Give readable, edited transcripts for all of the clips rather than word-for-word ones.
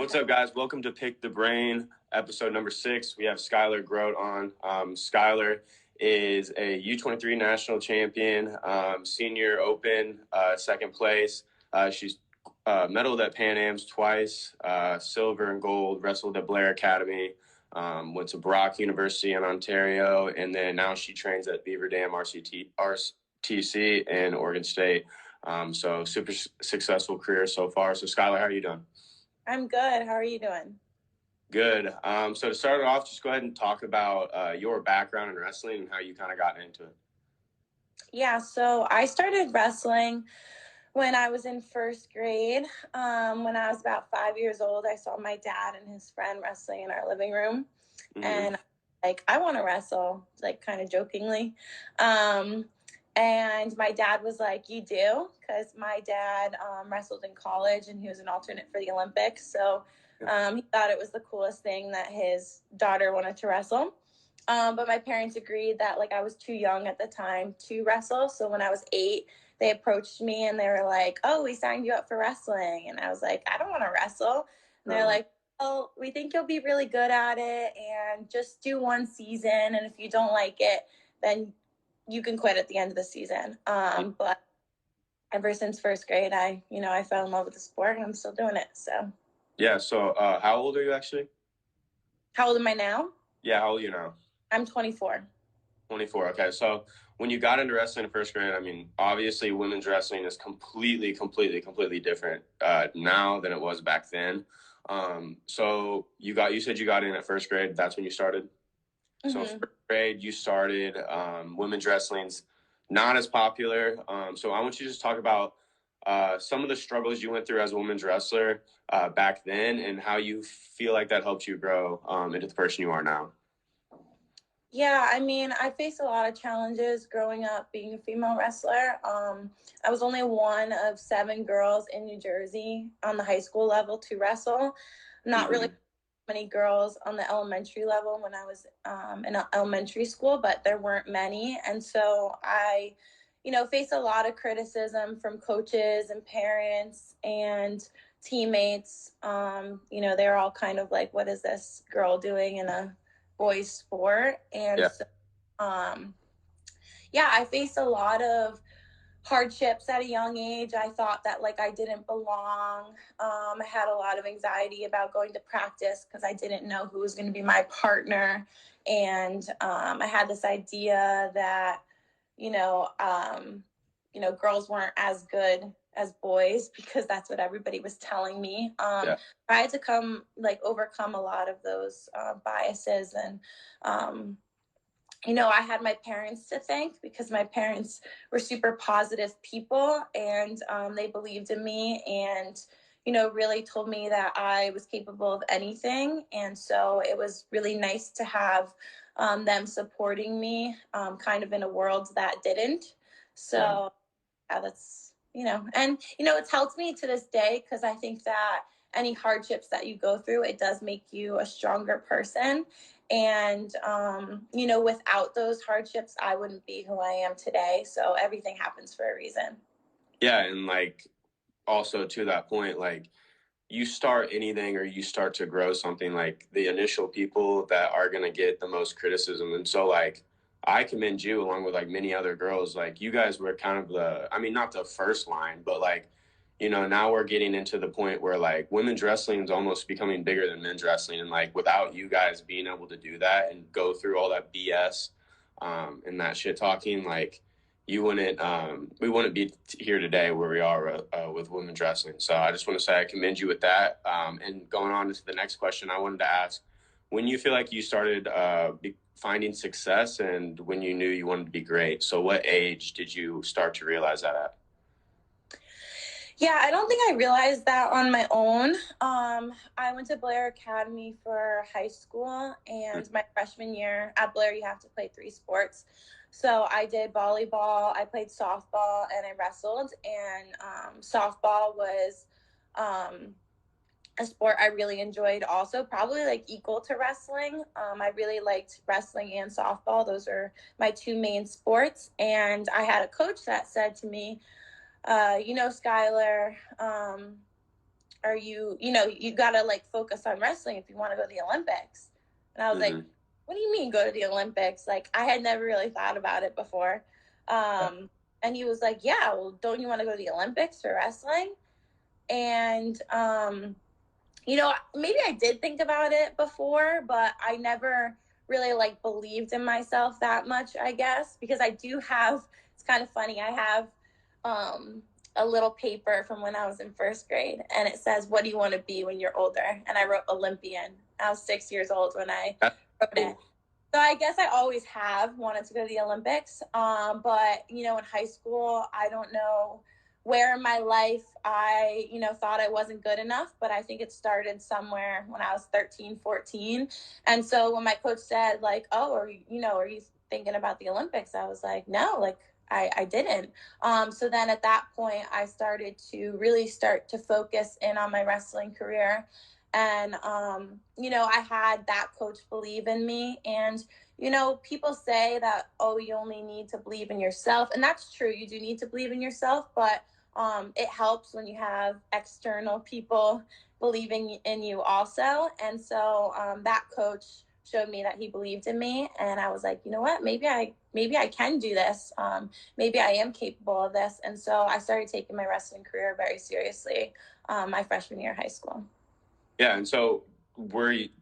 What's up, guys? Welcome to Pick the Brain, episode number 6. We have Skylar Grote on. Skylar is a U23 national champion, senior open, second place. She's medaled at Pan Am's twice, silver and gold, wrestled at Blair Academy, went to Brock University in Ontario, and then now she trains at Beaver Dam RTC in Oregon State. So super successful career so far. So Skylar, how are you doing? I'm good. How are you doing? Good. So to start it off, just go ahead and talk about your background in wrestling and how you kind of got into it. Yeah, so I started wrestling when I was in first grade. When I was about 5 years old, I saw my dad and his friend wrestling in our living room. Mm-hmm. And I want to wrestle, kind of jokingly. And my dad was like, you do? Because my dad wrestled in college and he was an alternate for the Olympics. So he thought it was the coolest thing that his daughter wanted to wrestle. But my parents agreed that I was too young at the time to wrestle. So when I was 8, they approached me and they were like, oh, we signed you up for wrestling. And I was like, I don't want to wrestle. And they're like, well, we think you'll be really good at it and just do one season. And if you don't like it, then you can quit at the end of the season. But ever since first grade, I fell in love with the sport and I'm still doing it. So. Yeah. So how old are you actually? How old am I now? Yeah. How old are you now? I'm 24. 24. Okay. So when you got into wrestling in first grade, I mean, obviously women's wrestling is completely different now than it was back then. So you said you got in at first grade. That's when you started. Mm-hmm. So first grade, you started. Women's wrestling's not as popular. So I want you to just talk about some of the struggles you went through as a women's wrestler back then and how you feel like that helped you grow into the person you are now. Yeah, I mean, I faced a lot of challenges growing up being a female wrestler. I was only one of 7 girls in New Jersey on the high school level to wrestle. Not really many girls on the elementary level when I was in elementary school, but there weren't many. And so I, faced a lot of criticism from coaches and parents and teammates. They're all kind of like, what is this girl doing in a boys sport? And so, I faced a lot of hardships at a young age. I thought that I didn't belong. I had a lot of anxiety about going to practice because I didn't know who was going to be my partner. And I had this idea that, girls weren't as good as boys because that's what everybody was telling me. I had to overcome a lot of those biases. And, I had my parents to thank because my parents were super positive people and they believed in me and, really told me that I was capable of anything. And so it was really nice to have them supporting me kind of in a world that didn't. So that's, and, it's helped me to this day because I think that any hardships that you go through, it does make you a stronger person. And, without those hardships, I wouldn't be who I am today. So everything happens for a reason. Yeah. And also to that point, you start anything or you start to grow something, the initial people that are going to get the most criticism. And so I commend you along with many other girls. You guys were kind of not the first line, but now we're getting into the point where women's wrestling is almost becoming bigger than men's wrestling. And without you guys being able to do that and go through all that BS and that shit talking, we wouldn't be here today where we are with women's wrestling. So I just want to say I commend you with that. And going on to the next question, I wanted to ask, when you feel like you started finding success and when you knew you wanted to be great, so what age did you start to realize that at? Yeah, I don't think I realized that on my own. I went to Blair Academy for high school, and my freshman year at Blair, you have to play 3 sports. So I did volleyball, I played softball, and I wrestled. And softball was a sport I really enjoyed also, probably equal to wrestling. I really liked wrestling and softball. Those are my 2 main sports. And I had a coach that said to me, Skylar, are you, you got to like focus on wrestling if you want to go to the Olympics. And I was like, what do you mean go to the Olympics? Like, I had never really thought about it before. And he was like, yeah, well, don't you want to go to the Olympics for wrestling? And, maybe I did think about it before, but I never really like believed in myself that much, I guess, because I do have, it's kind of funny. I have, a little paper from when I was in first grade, and it says, what do you want to be when you're older? And I wrote Olympian. I was 6 years old when I wrote it. So I guess I always have wanted to go to the Olympics. But, in high school, I don't know where in my life I, thought I wasn't good enough, but I think it started somewhere when I was 13, 14. And so when my coach said like, oh, are you thinking about the Olympics? I was like, no, like I didn't. So then at that point, I started to really start to focus in on my wrestling career. And, I had that coach believe in me. And, people say that, oh, you only need to believe in yourself. And that's true. You do need to believe in yourself. But it helps when you have external people believing in you also. And so that coach showed me that he believed in me, and I was like, you know what, maybe I can do this. Maybe I am capable of this. And so I started taking my wrestling career very seriously my freshman year of high school. Yeah, and so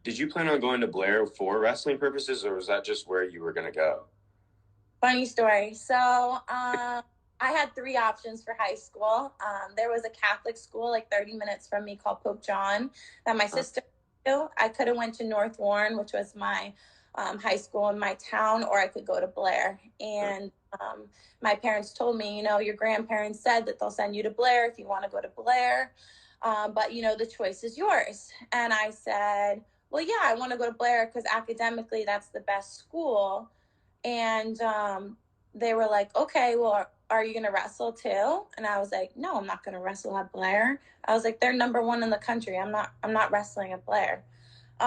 did you plan on going to Blair for wrestling purposes, or was that just where you were going to go? Funny story. So I had 3 options for high school. There was a Catholic school like 30 minutes from me called Pope John that my sister went to. I could have went to North Warren, which was my high school in my town, or I could go to Blair. And my parents told me, your grandparents said that they'll send you to Blair if you want to go to Blair. But, the choice is yours. And I said, well, yeah, I want to go to Blair because academically that's the best school. And they were like, okay, well, are you going to wrestle too? And I was like, no, I'm not going to wrestle at Blair. I was like, they're #1 in the country. I'm not wrestling at Blair. So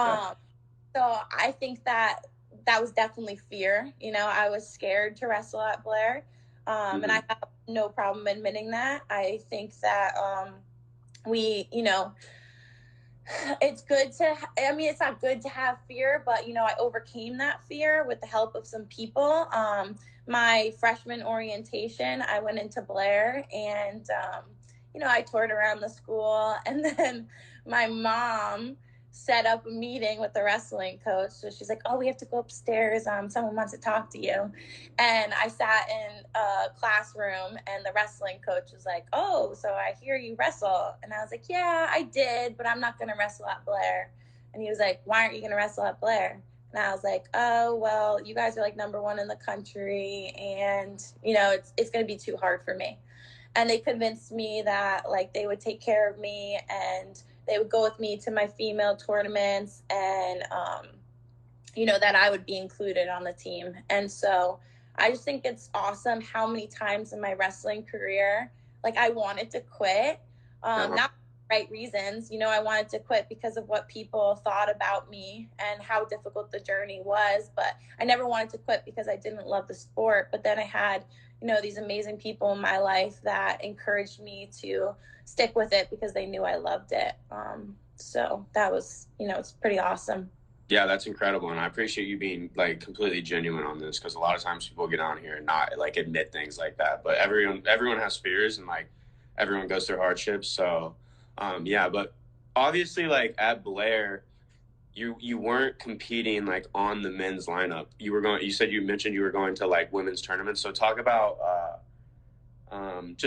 I think that was definitely fear. I was scared to wrestle at Blair. And I have no problem admitting that. I think that we, it's good to, it's not good to have fear, but, I overcame that fear with the help of some people. My freshman orientation, I went into Blair, and, I toured around the school, and then my mom set up a meeting with the wrestling coach. So she's like, oh, we have to go upstairs. Someone wants to talk to you. And I sat in a classroom, and the wrestling coach was like, oh, so I hear you wrestle. And I was like, yeah, I did, but I'm not going to wrestle at Blair. And he was like, why aren't you going to wrestle at Blair? And I was like, oh, well, you guys are like #1 in the country, and, it's going to be too hard for me. And they convinced me that like they would take care of me, and they would go with me to my female tournaments, and that I would be included on the team. And so I just think it's awesome how many times in my wrestling career, like I wanted to quit, not for the right reasons. I wanted to quit because of what people thought about me and how difficult the journey was. But I never wanted to quit because I didn't love the sport. But then I had, these amazing people in my life that encouraged me to stick with it because they knew I loved it. So that was, it's pretty awesome. Yeah, that's incredible, and I appreciate you being like completely genuine on this, because a lot of times people get on here and not like admit things like that. But everyone has fears, and like everyone goes through hardships. So, yeah, but obviously, like at Blair, you weren't competing like on the men's lineup. You mentioned you were going to like women's tournaments. So just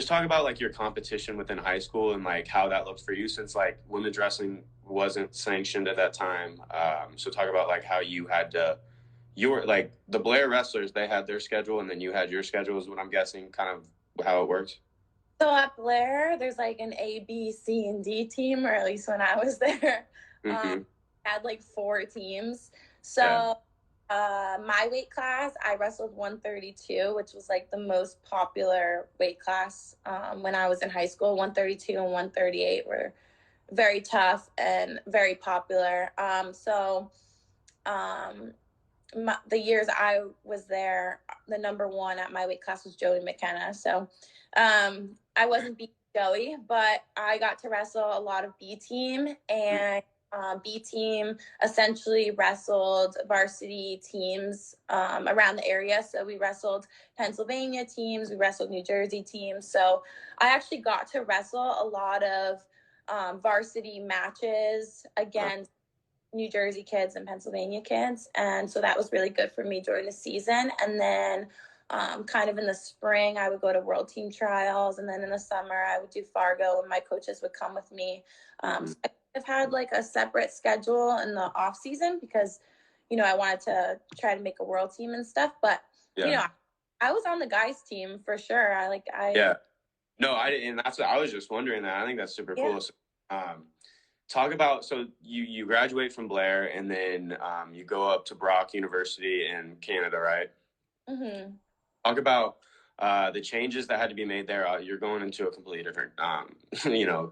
talk about like your competition within high school and like how that looked for you, since like women's wrestling wasn't sanctioned at that time. So talk about like how you were like the Blair wrestlers, they had their schedule and then you had your schedule, is what I'm guessing, kind of how it works. So at Blair, there's like an A, B, C, and D team, or at least when I was there, had like 4 teams. So my weight class, I wrestled 132, which was like the most popular weight class when I was in high school. 132 and 138 were very tough and very popular. The years I was there, the #1 at my weight class was Jody McKenna. So I wasn't beaten Joey, but I got to wrestle a lot of B team, and B team essentially wrestled varsity teams around the area. So we wrestled Pennsylvania teams, we wrestled New Jersey teams. So I actually got to wrestle a lot of varsity matches against New Jersey kids and Pennsylvania kids. And so that was really good for me during the season. And then kind of in the spring, I would go to world team trials. And then in the summer, I would do Fargo and my coaches would come with me. So I've had like a separate schedule in the off season because, I wanted to try to make a world team and stuff. But, I was on the guys team for sure. Yeah. No, and that's what I was just wondering that. I think that's super cool. So, talk about, so you graduate from Blair and then you go up to Brock University in Canada, right? Mm-hmm. Talk about the changes that had to be made there. You're going into a completely different,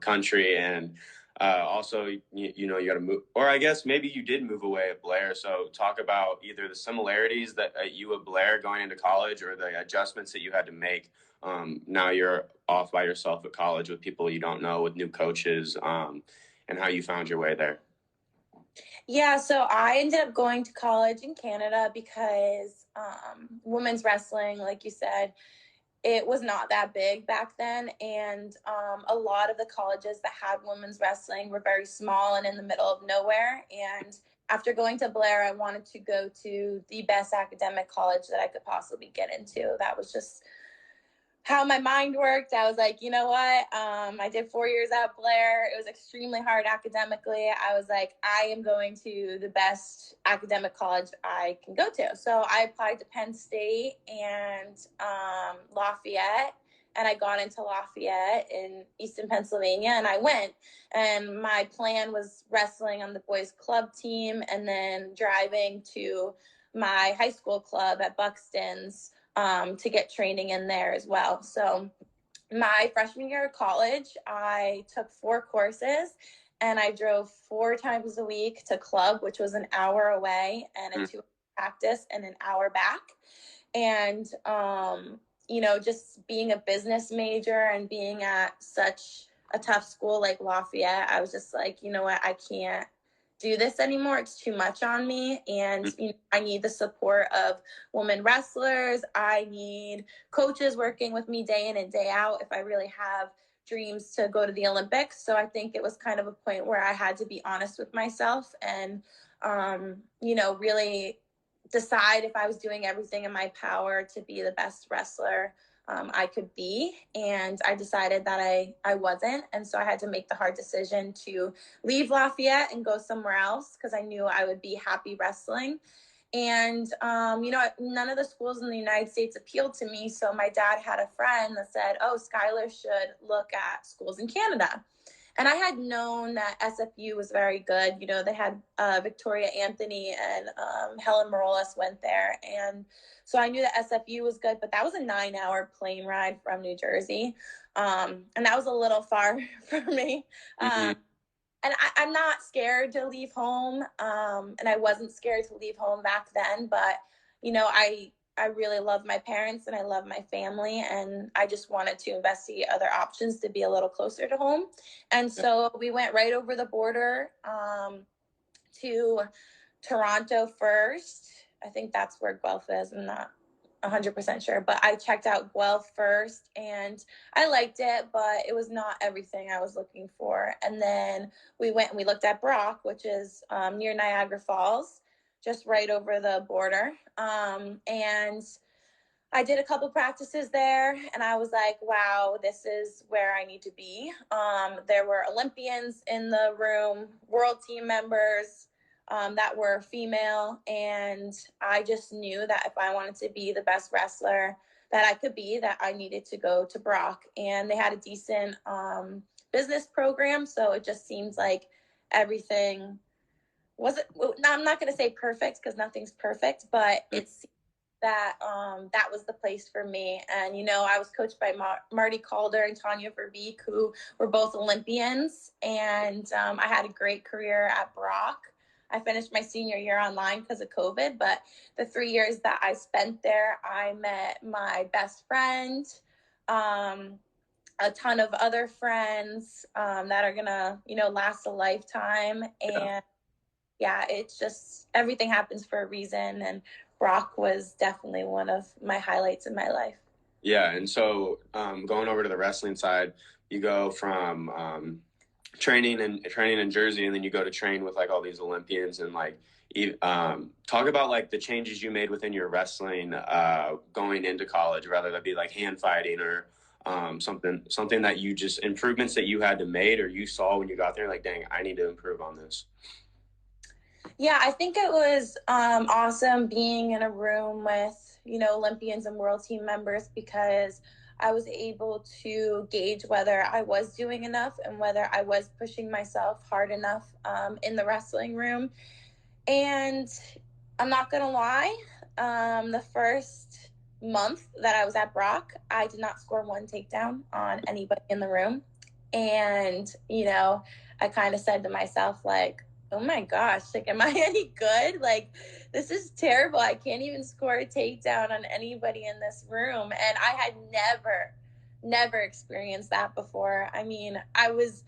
country, and also, you got to move, or I guess maybe you did move away at Blair. So talk about either the similarities that you at Blair going into college or the adjustments that you had to make. Now you're off by yourself at college with people you don't know, with new coaches, and how you found your way there. Yeah, so I ended up going to college in Canada because women's wrestling, like you said, it was not that big back then. And a lot of the colleges that had women's wrestling were very small and in the middle of nowhere. And after going to Blair, I wanted to go to the best academic college that I could possibly get into. That was just how my mind worked. I was like, you know what? I did 4 years at Blair. It was extremely hard academically. I was like, I am going to the best academic college I can go to. So I applied to Penn State and Lafayette, and I got into Lafayette in Easton, Pennsylvania, and I went. And my plan was wrestling on the boys' club team and then driving to my high school club at Buxton's to get training in there as well. So my freshman year of college, I took 4 courses and I drove 4 times a week to club, which was an hour away, and a 2 practice and an hour back. And, just being a business major and being at such a tough school like Lafayette, I was just like, you know what, I can't do this anymore. It's too much on me. And I need the support of women wrestlers. I need coaches working with me day in and day out if I really have dreams to go to the Olympics. So I think it was kind of a point where I had to be honest with myself and, really decide if I was doing everything in my power to be the best wrestler I could be. And I decided that I wasn't. And so I had to make the hard decision to leave Lafayette and go somewhere else because I knew I would be happy wrestling. And, none of the schools in the United States appealed to me. So my dad had a friend that said, oh, Skylar should look at schools in Canada. And I had known that SFU was very good. They had Victoria Anthony and Helen Morales went there. And so I knew that SFU was good, but that was a 9-hour plane ride from New Jersey. And that was a little far for me. And I'm not scared to leave home. And I wasn't scared to leave home back then. But, I really love my parents and I love my family. And I just wanted to investigate other options to be a little closer to home. And so we went right over the border to Toronto first. I think that's where Guelph is. I'm not 100% sure, but I checked out Guelph first and I liked it, but it was not everything I was looking for. And then we went and we looked at Brock, which is near Niagara Falls, just right over the border. And I did a couple practices there and I was like, wow, this is where I need to be. There were Olympians in the room, world team members, that were female. And I just knew that if I wanted to be the best wrestler that I could be, that I needed to go to Brock. And they had a decent business program. So it just seems like everything wasn't, I'm not going to say perfect because nothing's perfect, but it's that that was the place for me. And I was coached by Marty Calder and Tanya Verbeek, who were both Olympians, and I had a great career at Brock. I finished my senior year online because of COVID, but the 3 years that I spent there, I met my best friend. a ton of other friends that are gonna, last a lifetime. And yeah, it's just everything happens for a reason. And Brock was definitely one of my highlights in my life. Yeah, and so going over to the wrestling side, you go from training in Jersey, and then you go to train with like all these Olympians, and like talk about like the changes you made within your wrestling going into college, whether that be like hand fighting or something that you just improvements that you had to make or you saw when you got there, like, dang, I need to improve on this. Yeah, I think it was awesome being in a room with, Olympians and world team members, because I was able to gauge whether I was doing enough and whether I was pushing myself hard enough in the wrestling room. And I'm not going to lie, the first month that I was at Brock, I did not score one takedown on anybody in the room. And, I kind of said to myself, like, oh my gosh, like, am I any good? Like, this is terrible. I can't even score a takedown on anybody in this room. And I had never experienced that before. I mean, I was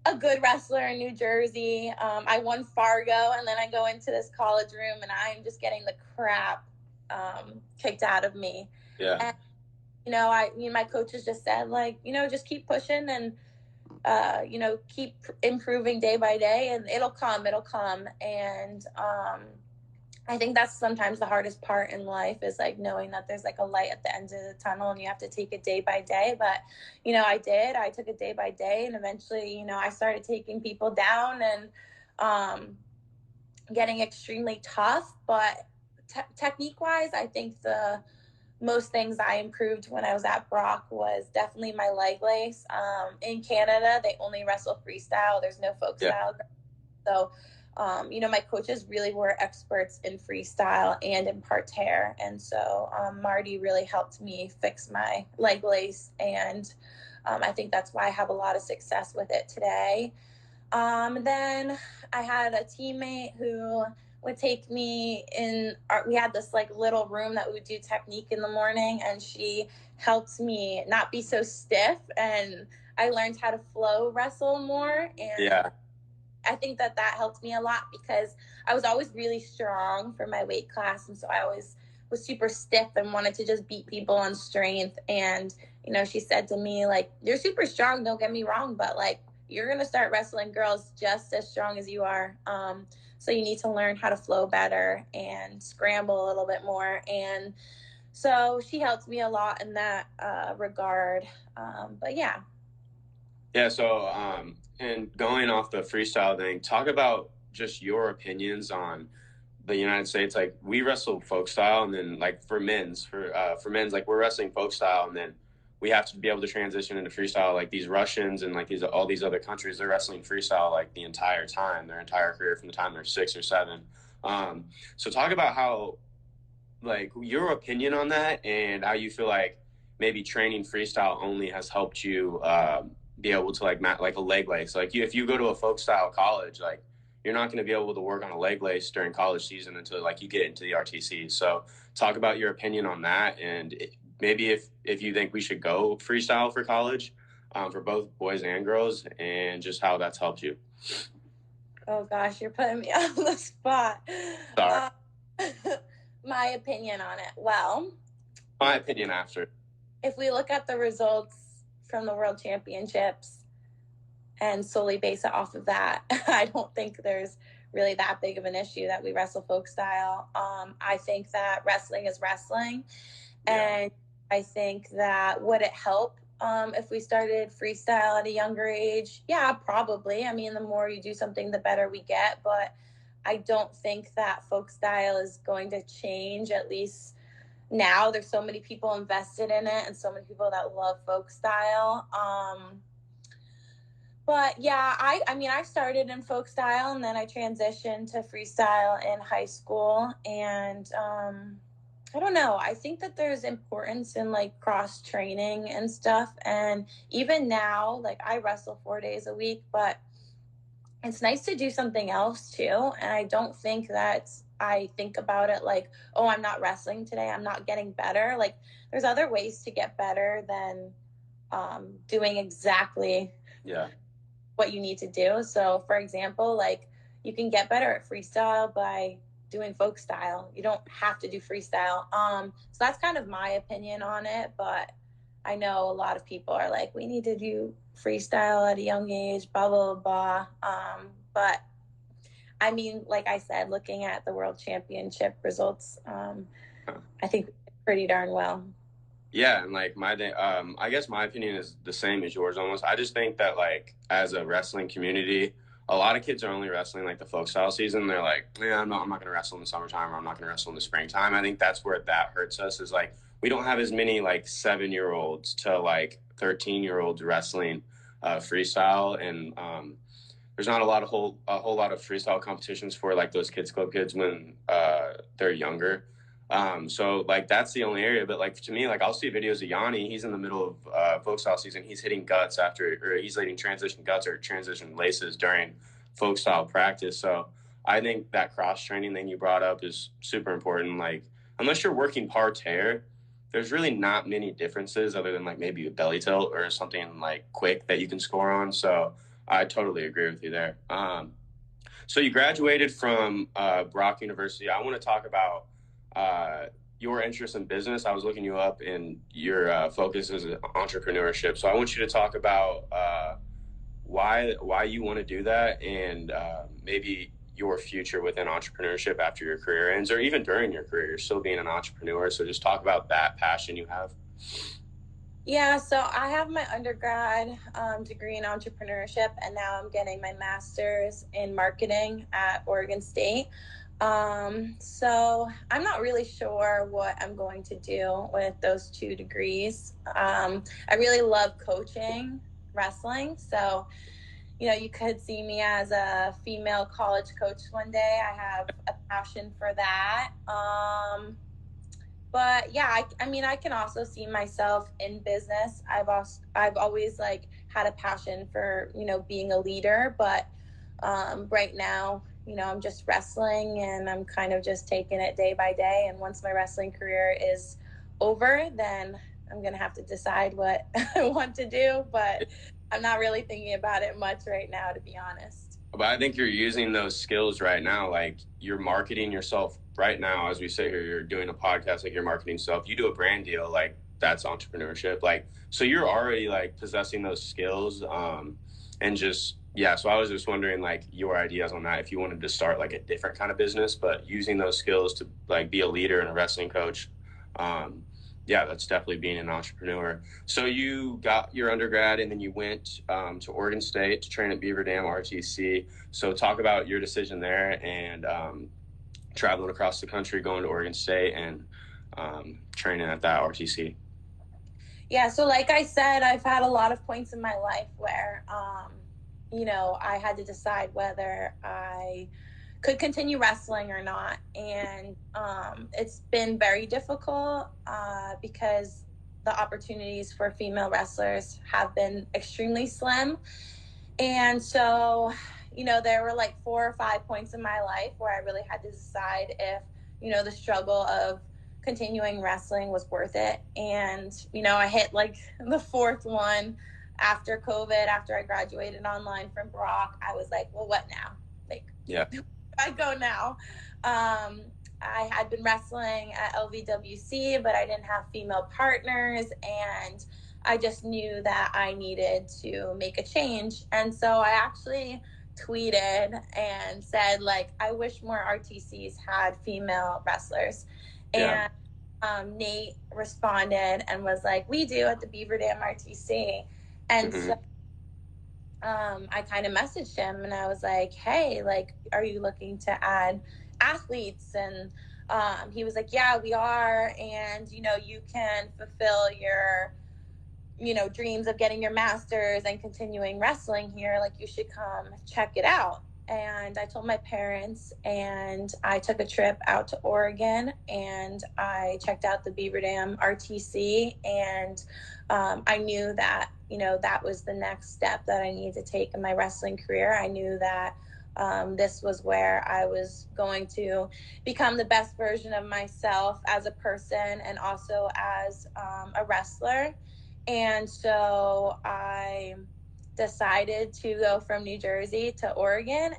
a good wrestler in New Jersey. I won Fargo, and then I go into this college room, and I'm just getting the crap kicked out of me. Yeah. And, my coaches just said, like, just keep pushing and, keep improving day by day, and it'll come. And I think that's sometimes the hardest part in life, is like knowing that there's like a light at the end of the tunnel, and you have to take it day by day. But, I took it day by day, and eventually, I started taking people down and getting extremely tough. But technique wise, I think the most things I improved when I was at Brock was definitely my leg lace. In Canada, they only wrestle freestyle. There's no folk style. So, my coaches really were experts in freestyle and in parterre. And so Marty really helped me fix my leg lace. And I think that's why I have a lot of success with it today. Then I had a teammate who would take me in. We had this like little room that we would do technique in the morning, and she helped me not be so stiff. And I learned how to flow wrestle more. And yeah. I think that helped me a lot, because I was always really strong for my weight class. And so I always was super stiff and wanted to just beat people on strength. And, she said to me, like, you're super strong, don't get me wrong, but like, you're going to start wrestling girls just as strong as you are. So you need to learn how to flow better and scramble a little bit more. And so she helped me a lot in that regard. But yeah. Yeah, so and going off the freestyle thing, talk about just your opinions on the United States. Like, we wrestle folk style, and then like for men's, like we're wrestling folk style, and then we have to be able to transition into freestyle. Like these Russians and like all these other countries, they're wrestling freestyle like the entire time, their entire career, from the time they're 6 or 7. So talk about how, like, your opinion on that, and how you feel like maybe training freestyle only has helped you be able to like a leg lace. Like, if you go to a folk style college, like, you're not going to be able to work on a leg lace during college season until like you get into the RTC. So talk about your opinion on that, and maybe if you think we should go freestyle for college, for both boys and girls, and just how that's helped you. Oh gosh, you're putting me on the spot. Sorry. My opinion on it. Well, my opinion after. If we look at the results from the World Championships and solely base it off of that, I don't think there's really that big of an issue that we wrestle folk style. I think that wrestling is wrestling. Yeah. And I think that would it help if we started freestyle at a younger age? Yeah, probably. I mean, the more you do something, the better we get. But I don't think that folk style is going to change, at least now. There's so many people invested in it and so many people that love folk style. But yeah, I mean, I started in folk style, and then I transitioned to freestyle in high school. And I don't know. I think that there's importance in like cross training and stuff. And even now, like, I wrestle 4 days a week, but it's nice to do something else too. And I don't think that I think about it like, oh, I'm not wrestling today, I'm not getting better. Like, there's other ways to get better than doing exactly what you need to do. So for example, like you can get better at freestyle by doing folk style. You don't have to do freestyle. So that's kind of my opinion on it, but I know a lot of people are like, we need to do freestyle at a young age, blah, blah, blah. But I mean, like I said, looking at the world championship results, I think pretty darn well. Yeah, and like I guess my opinion is the same as yours almost. I just think that like as a wrestling community, a lot of kids are only wrestling like the folk style season. They're like, yeah, I'm not gonna wrestle in the summertime, or I'm not gonna wrestle in the springtime. I think that's where that hurts us, is like we don't have as many like 7-year-olds to like 13-year-olds wrestling freestyle, and there's not a whole lot of freestyle competitions for like those kids club kids when they're younger. So like that's the only area. But like to me, like I'll see videos of Yanni. He's in the middle of folk style season. He's hitting guts or he's hitting transition guts or transition laces during folk style practice. So I think that cross training thing you brought up is super important. Like unless you're working parterre, there's really not many differences other than like maybe a belly tilt or something like quick that you can score on. So I totally agree with you there. So you graduated from Brock University. I want to talk about your interest in business. I was looking you up, and your focus is entrepreneurship. So I want you to talk about why you want to do that, and maybe your future within entrepreneurship after your career ends, or even during your career. You're still being an entrepreneur. So just talk about that passion you have. Yeah, so I have my undergrad degree in entrepreneurship, and now I'm getting my master's in marketing at Oregon State. So I'm not really sure what I'm going to do with those 2 degrees. I really love coaching wrestling. So, you know, you could see me as a female college coach one day. I have a passion for that. But yeah, I mean, I can also see myself in business. I've always like had a passion for, you know, being a leader, but right now, you know, I'm just wrestling and I'm kind of just taking it day by day. And once my wrestling career is over, then I'm going to have to decide what I want to do, but I'm not really thinking about it much right now, to be honest. But I think you're using those skills right now. Like you're marketing yourself right now. As we sit here, you're doing a podcast, like you're marketing yourself. You do a brand deal, like that's entrepreneurship. Like, so you're already like possessing those skills. And just, yeah. So I was just wondering like your ideas on that, if you wanted to start like a different kind of business, but using those skills to like be a leader and a wrestling coach. Yeah, that's definitely being an entrepreneur. So you got your undergrad and then you went to Oregon State to train at Beaver Dam RTC. So talk about your decision there and traveling across the country, going to Oregon State and training at that RTC. Yeah, so like I said, I've had a lot of points in my life where, you know, I had to decide whether I could continue wrestling or not. And it's been very difficult because the opportunities for female wrestlers have been extremely slim. And so, you know, there were like 4 or 5 points in my life where I really had to decide if, you know, the struggle of continuing wrestling was worth it. And, you know, I hit like the 4th one after COVID, after I graduated online from Brock. I was like, well, what now? Like, yeah, I go now. I had been wrestling at LVWC, but I didn't have female partners, and I just knew that I needed to make a change. And so I actually tweeted and said, like, I wish more RTCs had female wrestlers. Yeah. And Nate responded and was like, we do at the Beaver Dam RTC. And so I kind of messaged him and I was like, hey, like, are you looking to add athletes? And he was like, yeah, we are. And, you know, you can fulfill your, you know, dreams of getting your master's and continuing wrestling here. Like, you should come check it out. And I told my parents, and I took a trip out to Oregon and I checked out the Beaver Dam RTC. And I knew that, you know, that was the next step that I needed to take in my wrestling career. I knew that this was where I was going to become the best version of myself as a person and also as a wrestler. And so I decided to go from New Jersey to Oregon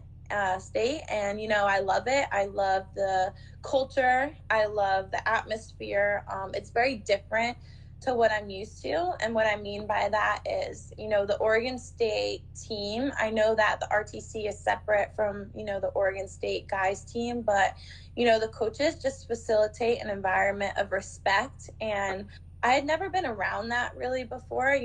State. And, I love it. I love the culture. I love the atmosphere. It's very different to what I'm used to. And what I mean by that is, the Oregon State team, I know that the RTC is separate from, the Oregon State guys team, but, the coaches just facilitate an environment of respect. And I had never been around that really before.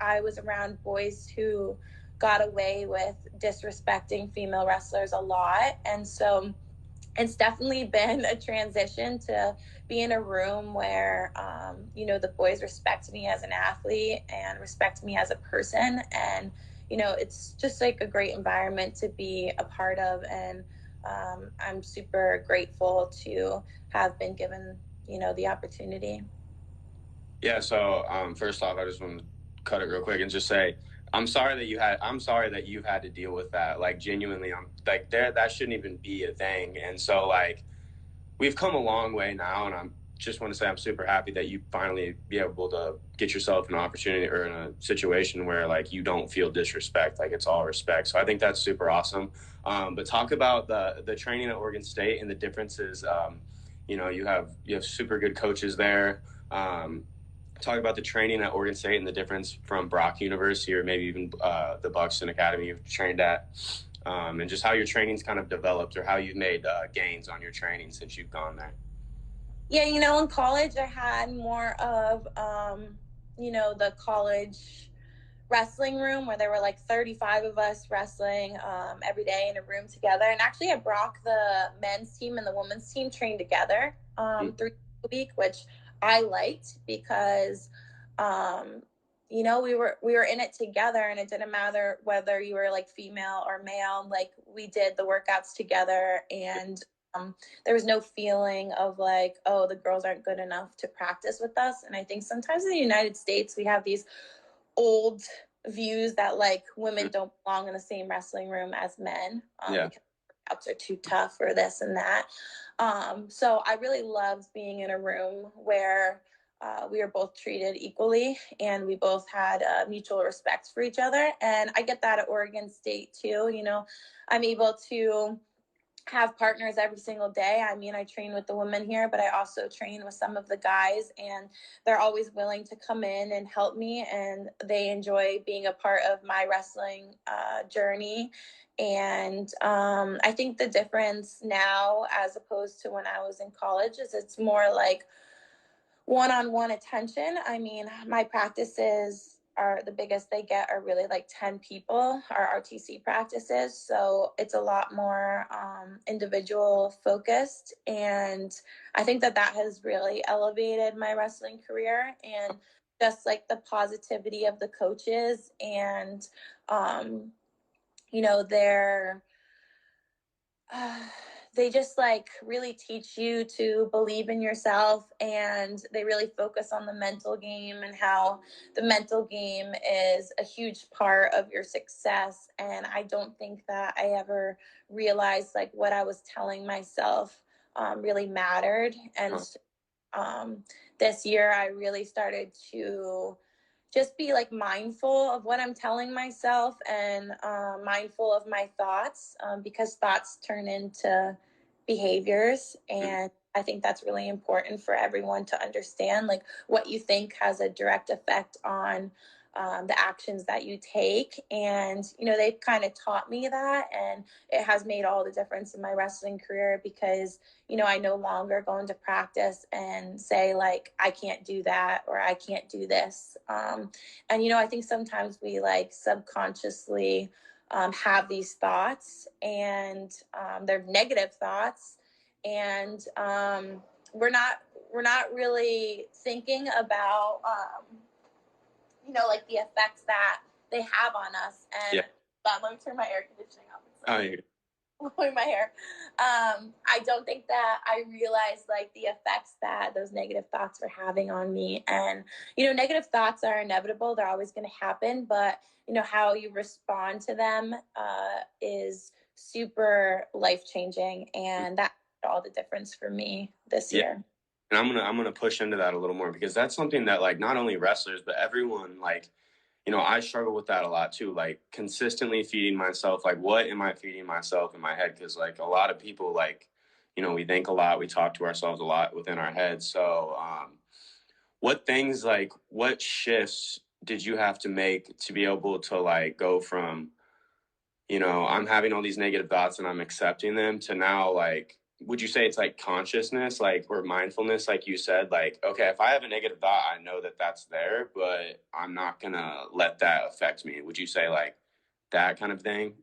I was around boys who got away with disrespecting female wrestlers a lot. And so it's definitely been a transition to be in a room where, the boys respect me as an athlete and respect me as a person. And, it's just like a great environment to be a part of. And I'm super grateful to have been given, the opportunity. Yeah. So first off, I just want to cut it real quick and just say I'm sorry that you've had to deal with that. Like genuinely, I'm like that shouldn't even be a thing. And so like we've come a long way now, and I'm just want to say I'm super happy that you finally be able to get yourself an opportunity or in a situation where like you don't feel disrespect, like it's all respect. So I think that's super awesome. But talk about the training at Oregon State and the differences. You have super good coaches there. Talk about the training at Oregon State and the difference from Brock University or maybe even the Buxton Academy you've trained at, and just how your training's kind of developed or how you've made gains on your training since you've gone there. Yeah, in college I had more of, the college wrestling room where there were like 35 of us wrestling every day in a room together. And actually at Brock, the men's team and the women's team trained together 3 days a week, which I liked because, we were in it together, and it didn't matter whether you were like female or male. Like we did the workouts together, and there was no feeling of like, oh, the girls aren't good enough to practice with us. And I think sometimes in the United States we have these old views that like women don't belong in the same wrestling room as men because workouts are too tough or this and that. So I really loved being in a room where we were both treated equally and we both had mutual respect for each other. And I get that at Oregon State too. I'm able to have partners every single day. I mean, I train with the women here, but I also train with some of the guys, and they're always willing to come in and help me, and they enjoy being a part of my wrestling journey. And I think the difference now, as opposed to when I was in college, is it's more like one-on-one attention. I mean, my practices are the biggest they get are really like 10 people, our RTC practices. So it's a lot more individual focused. And I think that has really elevated my wrestling career, and just like the positivity of the coaches and, their they just like really teach you to believe in yourself, and they really focus on the mental game and how the mental game is a huge part of your success. And I don't think that I ever realized like what I was telling myself really mattered. And this year I really started to just be like mindful of what I'm telling myself, and mindful of my thoughts, because thoughts turn into behaviors. And I think that's really important for everyone to understand. Like what you think has a direct effect on the actions that you take. And, they've kind of taught me that. And it has made all the difference in my wrestling career because, I no longer go into practice and say like, I can't do that or I can't do this. And, I think sometimes we like subconsciously have these thoughts, and they're negative thoughts. And we're not really thinking about, like the effects that they have on us. And let me turn my air conditioning off. Blowing my hair. I don't think that I realized like the effects that those negative thoughts were having on me. And, negative thoughts are inevitable. They're always going to happen, but how you respond to them is super life changing. And that made all the difference for me this year. And I'm gonna push into that a little more because that's something that like not only wrestlers but everyone like, I struggle with that a lot too. Like consistently feeding myself, like what am I feeding myself in my head? Because like a lot of people, like, we think a lot, we talk to ourselves a lot within our heads. So, what shifts did you have to make to be able to like go from, I'm having all these negative thoughts and I'm accepting them to now like, would you say it's like consciousness, like, or mindfulness, like you said, like, okay, if I have a negative thought, I know that that's there, but I'm not gonna let that affect me. Would you say like that kind of thing?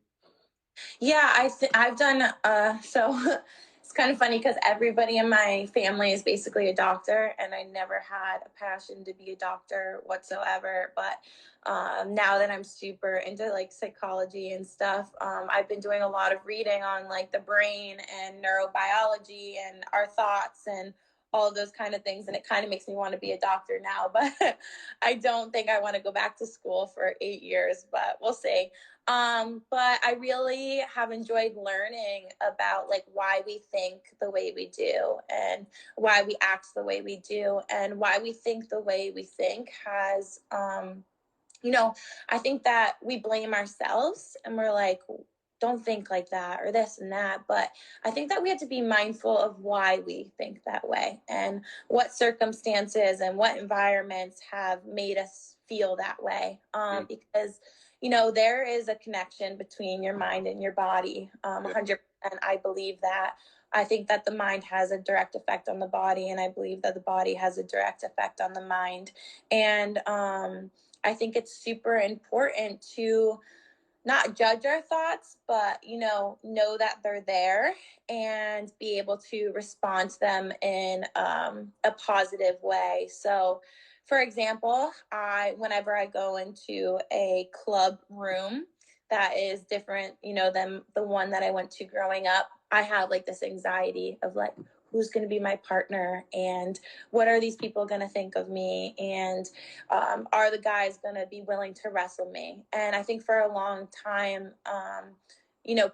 Yeah, I've done so it's kind of funny because everybody in my family is basically a doctor, and I never had a passion to be a doctor whatsoever. But now that I'm super into like psychology and stuff, I've been doing a lot of reading on like the brain and neurobiology and our thoughts and all of those kind of things, and it kind of makes me want to be a doctor now. But I don't think I want to go back to school for 8 years, but we'll see. But I really have enjoyed learning about like why we think the way we do and why we act the way we do and why we think the way we think has you know, I think that we blame ourselves and we're like, don't think like that or this and that. But I think that we have to be mindful of why we think that way and what circumstances and what environments have made us feel that way. Because, there is a connection between your mind and your body. 100%. I believe that. I think that the mind has a direct effect on the body, and I believe that the body has a direct effect on the mind. And I think it's super important to not judge our thoughts, but know that they're there and be able to respond to them in a positive way. So, for example, whenever I go into a club room that is different, than the one that I went to growing up, I have like this anxiety of like, who's going to be my partner and what are these people going to think of me, and are the guys going to be willing to wrestle me? And I think for a long time,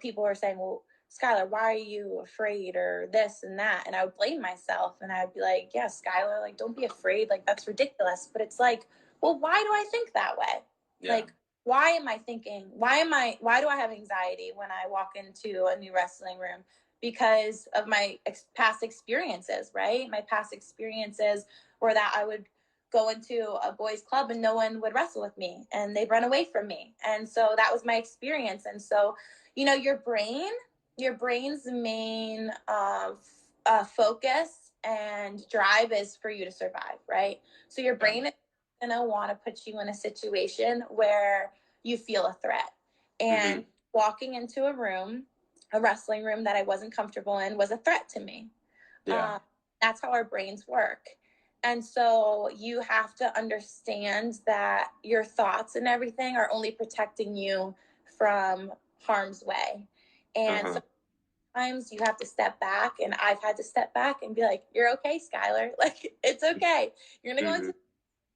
people were saying, well, Skylar, why are you afraid or this and that? And I would blame myself and I'd be like, yeah, Skylar, like, don't be afraid. Like, that's ridiculous. But it's like, well, why do I think that way? Yeah. Like, why am I thinking? Why do I have anxiety when I walk into a new wrestling room? Because of my past experiences, right? My past experiences were that I would go into a boys club and no one would wrestle with me and they'd run away from me. And so that was my experience. And so, your brain's main focus and drive is for you to survive, right? So your brain is going to want to put you in a situation where you feel a threat. And walking into a wrestling room that I wasn't comfortable in, was a threat to me. Yeah. That's how our brains work. And so you have to understand that your thoughts and everything are only protecting you from harm's way. And sometimes you have to step back, and I've had to step back and be like, you're okay, Skylar. Like, it's okay. You're going to go into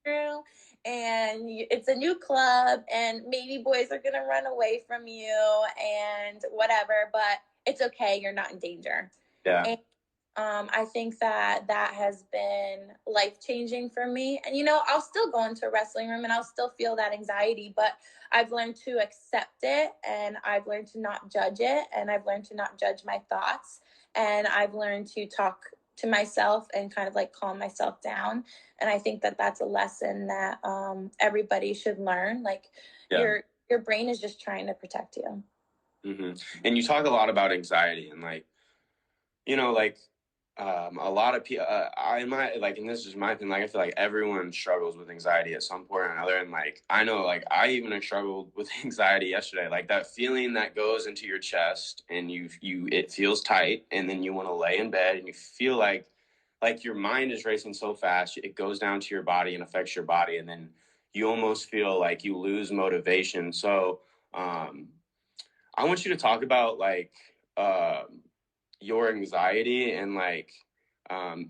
the room and it's a new club and maybe boys are going to run away from you and whatever, but it's okay. You're not in danger. Yeah. And I think that has been life-changing for me. And, I'll still go into a wrestling room and I'll still feel that anxiety, but I've learned to accept it, and I've learned to not judge it, and I've learned to not judge my thoughts, and I've learned to talk to myself and kind of like calm myself down. And I think that that's a lesson that everybody should learn. Like, your brain is just trying to protect you. And you talk a lot about anxiety and like, like a lot of people, and this is my opinion, like I feel like everyone struggles with anxiety at some point or another. And like, I know, like I even struggled with anxiety yesterday, like that feeling that goes into your chest and it feels tight, and then you want to lay in bed and you feel like your mind is racing so fast, it goes down to your body and affects your body. And then you almost feel like you lose motivation. So, I want you to talk about like, your anxiety and like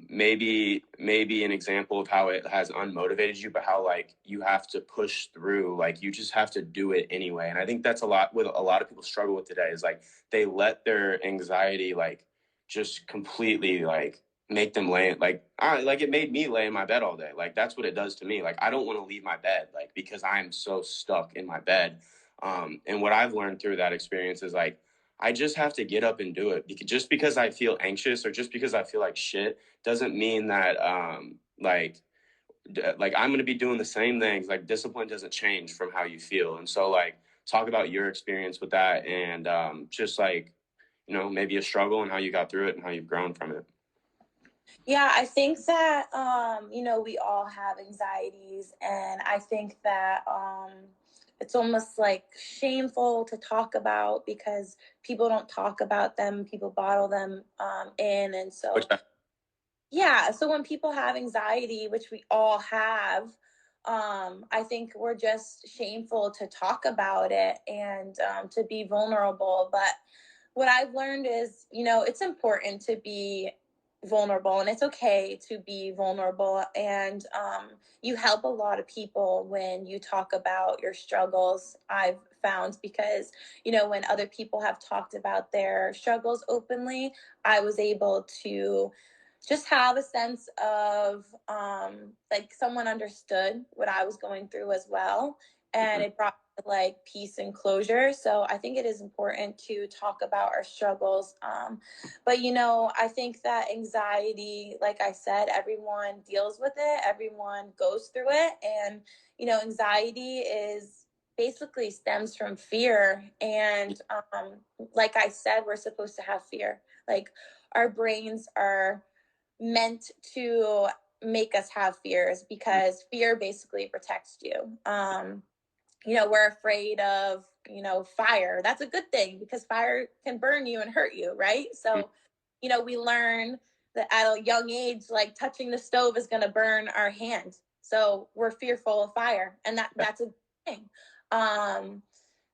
maybe an example of how it has unmotivated you, but how like you have to push through, like you just have to do it anyway. And I think that's a lot with a lot of people struggle with today, is like they let their anxiety like just completely like make them lay like it made me lay in my bed all day. Like that's what it does to me. Like I don't want to leave my bed, like because I'm so stuck in my bed. And what I've learned through that experience is like I just have to get up and do it. Because just because I feel anxious or just because I feel like shit doesn't mean that like I'm going to be doing the same things. Like discipline doesn't change from how you feel. And so like talk about your experience with that and just like maybe a struggle and how you got through it and how you've grown from it. Yeah, I think that we all have anxieties, and I think that it's almost like shameful to talk about because people don't talk about them, people bottle them in, and so yeah, so when people have anxiety, which we all have, I think we're just shameful to talk about it and to be vulnerable. But what I've learned is, it's important to be vulnerable and it's okay to be vulnerable. And you help a lot of people when you talk about your struggles, I've found, because, when other people have talked about their struggles openly, I was able to just have a sense of like someone understood what I was going through as well. And it brought like peace and closure. So I think it is important to talk about our struggles. But I think that anxiety, like I said, everyone deals with it, everyone goes through it. And, anxiety is basically stems from fear. And like I said, we're supposed to have fear. Like our brains are meant to make us have fears because fear basically protects you. We're afraid of, fire. That's a good thing because fire can burn you and hurt you, right? So, we learn that at a young age, like touching the stove is going to burn our hand. So we're fearful of fire, and that's a good thing.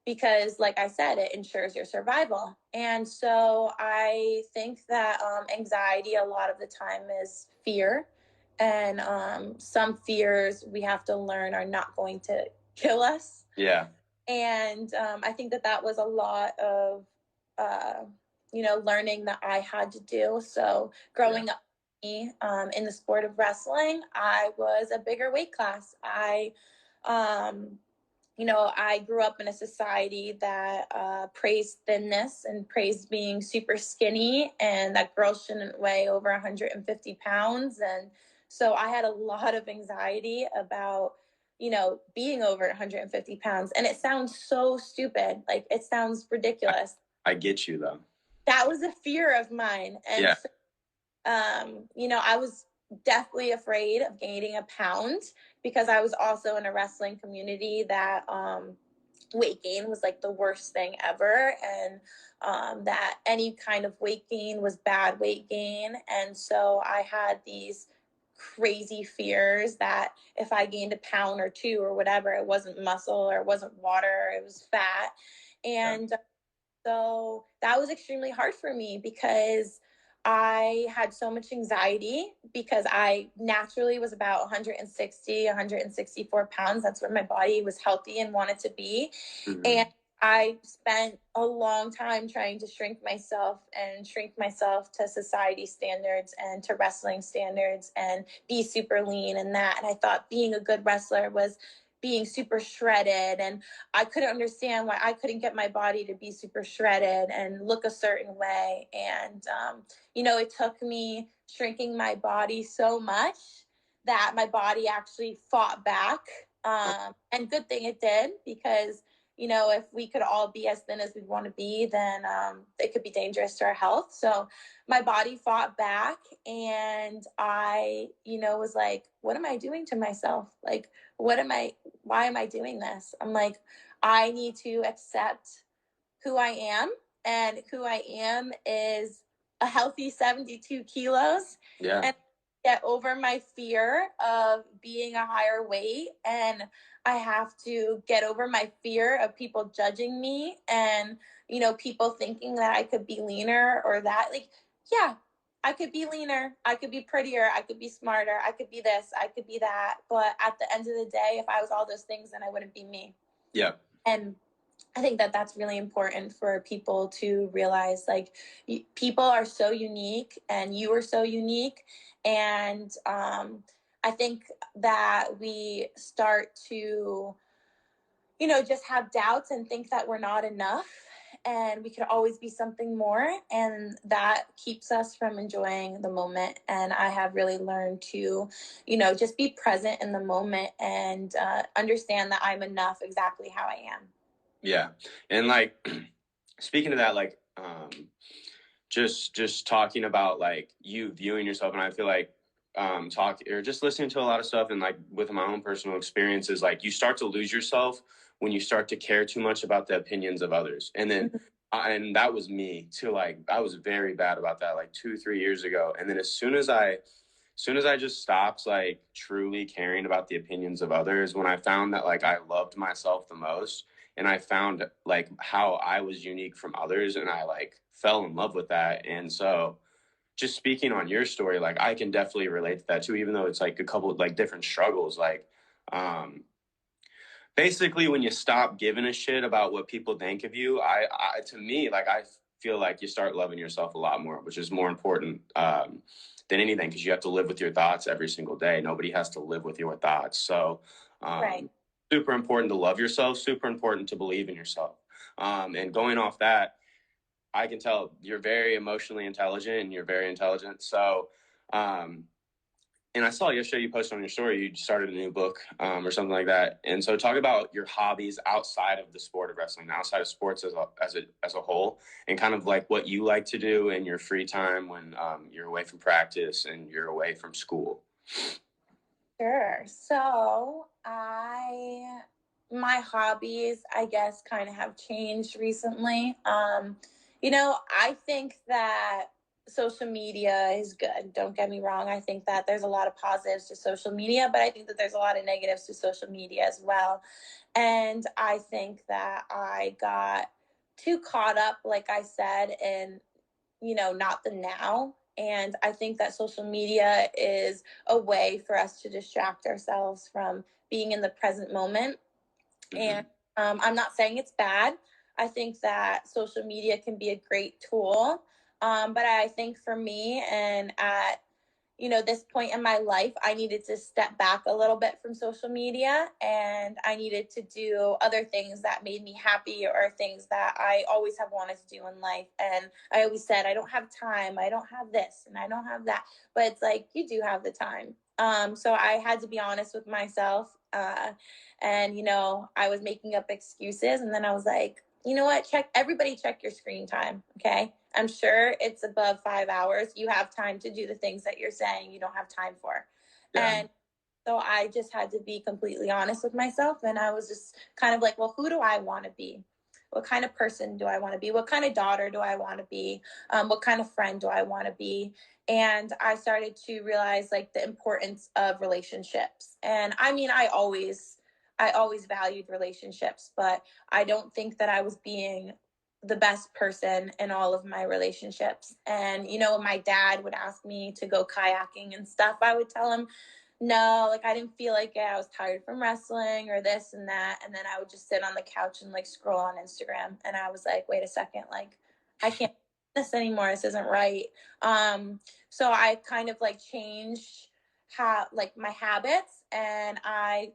Because like I said, it ensures your survival. And so I think that anxiety a lot of the time is fear. And some fears we have to learn are not going to kill us. Yeah. And I think that was a lot of, learning that I had to do. So growing up in the sport of wrestling, I was a bigger weight class. Um, I grew up in a society that praised thinness and praised being super skinny and that girls shouldn't weigh over 150 pounds. And so I had a lot of anxiety about, being over 150 pounds. And it sounds so stupid. Like it sounds ridiculous. I get you though. That was a fear of mine. And so, I was definitely afraid of gaining a pound because I was also in a wrestling community that weight gain was like the worst thing ever. And that any kind of weight gain was bad weight gain. And so I had these crazy fears that if I gained a pound or two or whatever, it wasn't muscle or it wasn't water, it was fat. And so that was extremely hard for me because I had so much anxiety because I naturally was about 160, 164 pounds. That's where my body was healthy and wanted to be. Mm-hmm. And I spent a long time trying to shrink myself to society standards and to wrestling standards and be super lean and that. And I thought being a good wrestler was being super shredded, and I couldn't understand why I couldn't get my body to be super shredded and look a certain way. And it took me shrinking my body so much that my body actually fought back, and good thing it did, because if we could all be as thin as we want to be, then it could be dangerous to our health. So my body fought back, and I was like, what am I doing to myself? Like, why am I doing this? I'm like, I need to accept who I am, and who I am is a healthy 72 kilos. Yeah. And get over my fear of being a higher weight, and I have to get over my fear of people judging me and people thinking that I could be leaner or that. Like, yeah, I could be leaner, I could be prettier, I could be smarter, I could be this, I could be that. But at the end of the day, if I was all those things, then I wouldn't be me. Yeah. And I think that that's really important for people to realize, like, people are so unique and you are so unique. And I think that we start to, just have doubts and think that we're not enough and we could always be something more. And that keeps us from enjoying the moment. And I have really learned to, just be present in the moment and understand that I'm enough exactly how I am. Yeah. And like speaking of that, like just talking about like you viewing yourself, and I feel like talk or just listening to a lot of stuff, and like with my own personal experiences, like you start to lose yourself when you start to care too much about the opinions of others. And then and that was me too. Like I was very bad about that like 2 3 years ago. And then as soon as I just stopped like truly caring about the opinions of others, when I found that like I loved myself the most, and I found like how I was unique from others, and I like fell in love with that. And so just speaking on your story, like I can definitely relate to that too, even though it's like a couple of like different struggles. Like um basically when you stop giving a shit about what people think of you, I to me, like I feel like you start loving yourself a lot more, which is more important than anything, because you have to live with your thoughts every single day. Nobody has to live with your thoughts. So Right. super important to love yourself, super important to believe in yourself. And going off that, I can tell you're very emotionally intelligent and you're very intelligent. So um, and I saw yesterday you posted on your story you started a new book or something like that. And so talk about your hobbies outside of the sport of wrestling, outside of sports as a whole, and kind of like what you like to do in your free time when you're away from practice and you're away from school. Sure. So my hobbies, I guess, kind of have changed recently. I think that social media is good. Don't get me wrong. I think that there's a lot of positives to social media, but I think that there's a lot of negatives to social media as well. And I think that I got too caught up, like I said, in not the now. And I think that social media is a way for us to distract ourselves from being in the present moment. And I'm not saying it's bad. I think that social media can be a great tool. But I think for me, and at this point in my life, I needed to step back a little bit from social media and I needed to do other things that made me happy or things that I always have wanted to do in life. And I always said, I don't have time, I don't have this, and I don't have that. But it's like, you do have the time. So I had to be honest with myself. And I was making up excuses. And then I was like, you know what? Check your screen time. Okay. I'm sure it's above 5 hours. You have time to do the things that you're saying you don't have time for. Yeah. And so I just had to be completely honest with myself. And I was just kind of like, well, who do I want to be? What kind of person do I want to be? What kind of daughter do I want to be? What kind of friend do I want to be? And I started to realize like the importance of relationships. And I mean, I always valued relationships, but I don't think that I was being the best person in all of my relationships. And when my dad would ask me to go kayaking and stuff, I would tell him no, like I didn't feel like it. I was tired from wrestling or this and that. And then I would just sit on the couch and like scroll on Instagram. And I was like, wait a second, like I can't do this anymore. This isn't right. So I kind of like changed like my habits, and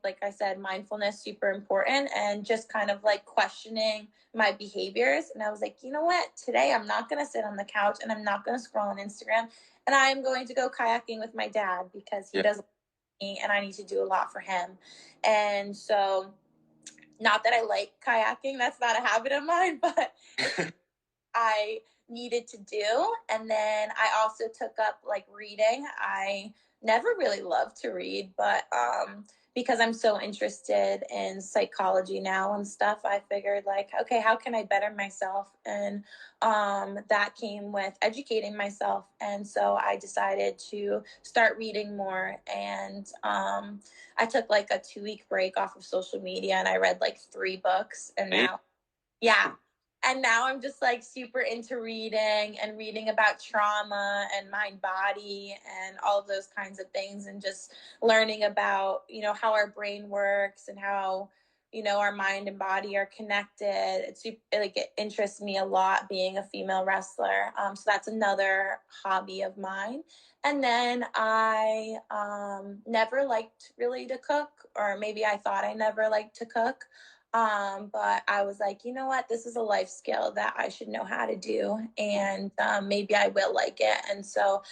like I said, mindfulness super important, and just kind of like questioning my behaviors. And I was like, you know what? Today I'm not going to sit on the couch and I'm not going to scroll on Instagram, and I'm going to go kayaking with my dad because he does me and I need to do a lot for him. And so, not that I like kayaking, that's not a habit of mine, but it's I needed to do. And then I also took up like reading. I never really loved to read, but because I'm so interested in psychology now and stuff, I figured like, okay, how can I better myself? And that came with educating myself. And so I decided to start reading more. And I took like a 2 week break off of social media and I read like 3 books. And now, yeah, and now I'm just like super into reading and reading about trauma and mind body and all of those kinds of things, and just learning about how our brain works and how our mind and body are connected. It interests me a lot being a female wrestler. So that's another hobby of mine. And then I never liked really to cook, or maybe I thought I never liked to cook. But I was like, you know what? This is a life skill that I should know how to do. And maybe I will like it. And so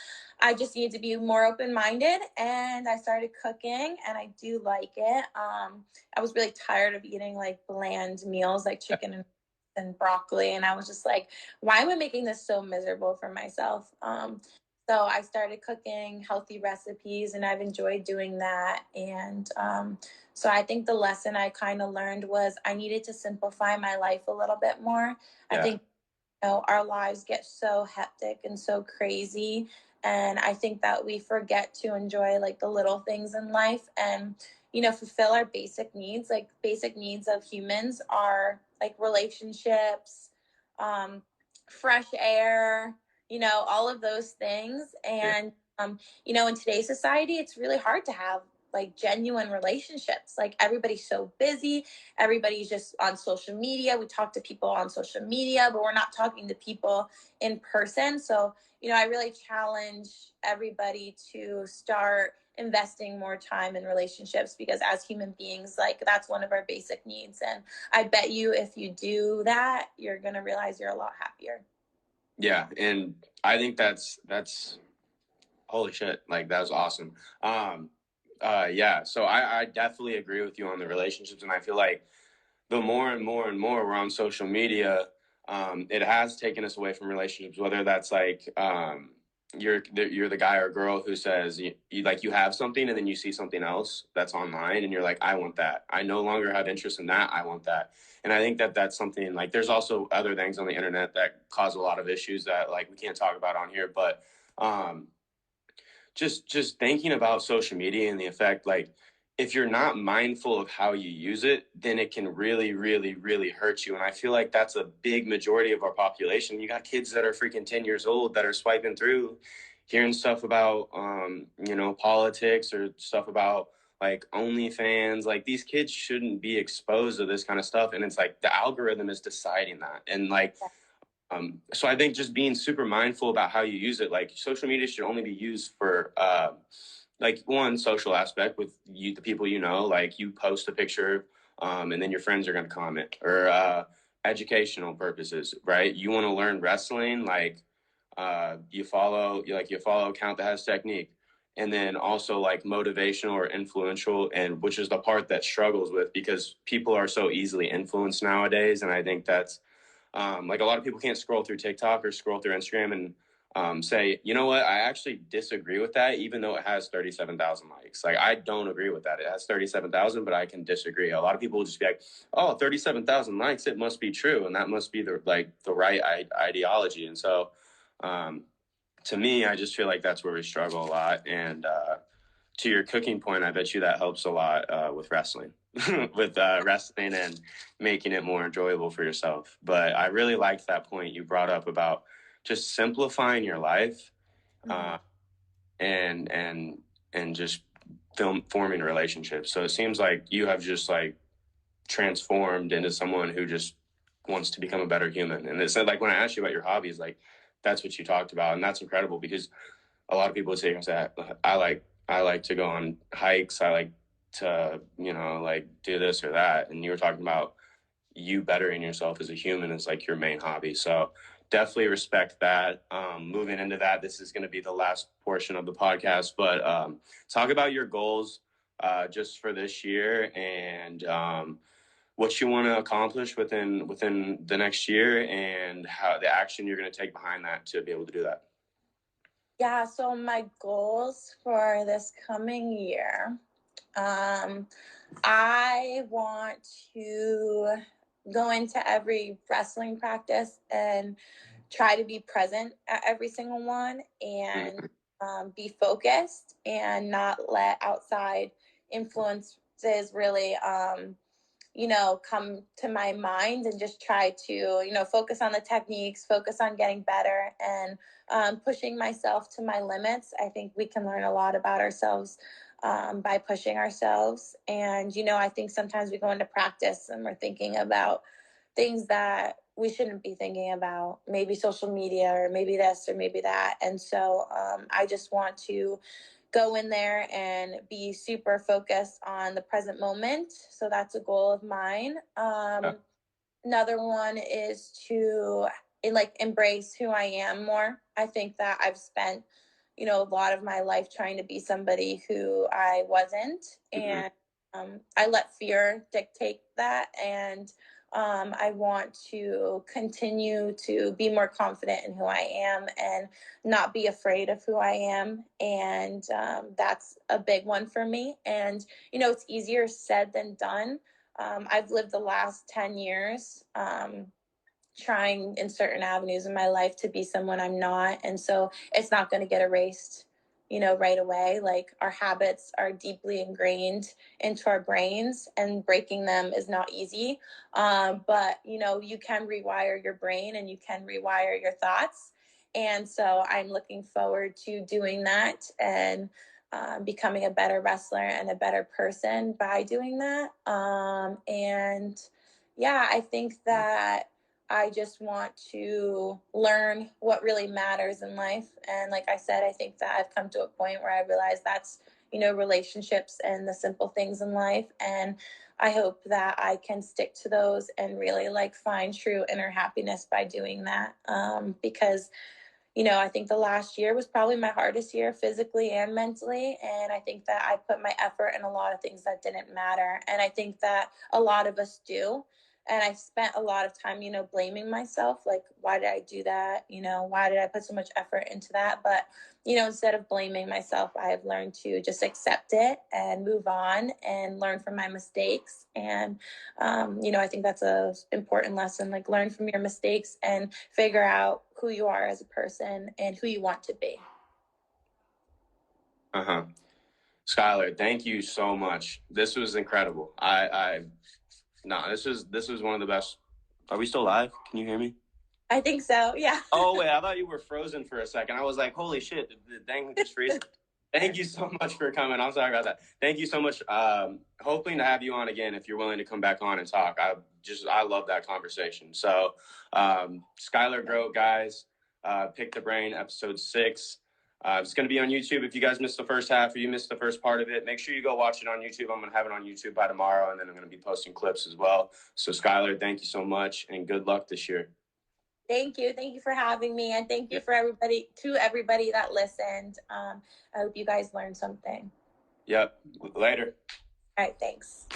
I just need to be more open minded. And I started cooking, and I do like it. I was really tired of eating like bland meals like chicken and broccoli. And I was just like, why am I making this so miserable for myself? So I started cooking healthy recipes, and I've enjoyed doing that. And so I think the lesson I kind of learned was I needed to simplify my life a little bit more. I think our lives get so hectic and so crazy, and I think that we forget to enjoy like the little things in life and fulfill our basic needs. Like basic needs of humans are like relationships, fresh air, all of those things. And in today's society, it's really hard to have like genuine relationships. Like everybody's so busy, everybody's just on social media. We talk to people on social media, but we're not talking to people in person. So I really challenge everybody to start investing more time in relationships, because as human beings, like that's one of our basic needs. And I bet you if you do that, you're going to realize you're a lot happier. Yeah. And I think that's holy shit. Like that was awesome. Yeah. So I definitely agree with you on the relationships. And I feel like the more and more and more we're on social media, it has taken us away from relationships, whether that's like, you're the guy or girl who says you have something and then you see something else that's online and you're like, I want that. I no longer have interest in that. I want that. And I think that that's something like there's also other things on the internet that cause a lot of issues that like we can't talk about on here. But just thinking about social media and the effect, like if you're not mindful of how you use it, then it can really, really, really hurt you. And I feel like that's a big majority of our population. You got kids that are freaking 10 years old that are swiping through, hearing stuff about, politics or stuff about like OnlyFans. Like these kids shouldn't be exposed to this kind of stuff. And it's like the algorithm is deciding that. And like, so I think just being super mindful about how you use it, like social media should only be used for like one social aspect with you, the people like you post a picture and then your friends are going to comment, or educational purposes, right? You want to learn wrestling, like you follow account that has technique, and then also like motivational or influential, and which is the part that struggles with because people are so easily influenced nowadays. And I think that's like a lot of people can't scroll through TikTok or scroll through Instagram and say, you know what, I actually disagree with that, even though it has 37,000 likes. Like, I don't agree with that. It has 37,000, but I can disagree. A lot of people will just be like, oh, 37,000 likes, it must be true. And that must be the right ideology. And so to me, I just feel like that's where we struggle a lot. And to your cooking point, I bet you that helps a lot with wrestling, with wrestling and making it more enjoyable for yourself. But I really liked that point you brought up about just simplifying your life, and just forming relationships. So it seems like you have just like transformed into someone who just wants to become a better human. And it's like when I asked you about your hobbies, like that's what you talked about, and that's incredible because a lot of people would say, I like to go on hikes. I like to, like do this or that. And you were talking about you bettering yourself as a human is like your main hobby. So definitely respect that. Moving into that, this is going to be the last portion of the podcast, but talk about your goals just for this year and what you want to accomplish within the next year and how the action you're going to take behind that to be able to do that. Yeah, so my goals for this coming year, I want to go into every wrestling practice and try to be present at every single one and be focused and not let outside influences really come to my mind, and just try to, focus on the techniques, focus on getting better, and pushing myself to my limits. I think we can learn a lot about ourselves by pushing ourselves. And, I think sometimes we go into practice and we're thinking about things that we shouldn't be thinking about, maybe social media or maybe this or maybe that. And so I just want to go in there and be super focused on the present moment. So that's a goal of mine. Another one is to embrace who I am more. I think that I've spent, a lot of my life trying to be somebody who I wasn't. And I let fear dictate that. And I want to continue to be more confident in who I am and not be afraid of who I am. And that's a big one for me. And, it's easier said than done. I've lived the last 10 years trying in certain avenues in my life to be someone I'm not. And so it's not going to get erased, right away. Like, our habits are deeply ingrained into our brains, and breaking them is not easy. But, you can rewire your brain and you can rewire your thoughts. And so I'm looking forward to doing that and becoming a better wrestler and a better person by doing that. And yeah, I think that I just want to learn what really matters in life. And like I said, I think that I've come to a point where I realize that's, relationships and the simple things in life. And I hope that I can stick to those and really find true inner happiness by doing that. Because I think the last year was probably my hardest year physically and mentally. And I think that I put my effort in a lot of things that didn't matter. And I think that a lot of us do. And I spent a lot of time, blaming myself. Like, why did I do that? Why did I put so much effort into that? But, instead of blaming myself, I have learned to just accept it and move on and learn from my mistakes. And, I think that's a important lesson. Like, learn from your mistakes and figure out who you are as a person and who you want to be. Skylar, thank you so much. This was incredible. This was one of the best. Are we still live? Can you hear me? I think so. Yeah. Oh wait, I thought you were frozen for a second. I was like, holy shit, the thing just freezing. Thank you so much for coming. I'm sorry about that. Thank you so much. Hoping to have you on again if you're willing to come back on and talk. I love that conversation. So, Skylar Grote, guys, Pick the Brain, episode 6. It's going to be on YouTube. If you guys missed the first half or you missed the first part of it, make sure you go watch it on YouTube. I'm going to have it on YouTube by tomorrow, and then I'm going to be posting clips as well. So, Skylar, thank you so much, and good luck this year. Thank you. Thank you for having me. And thank you for everybody that listened. I hope you guys learned something. Yep. Later. All right. Thanks.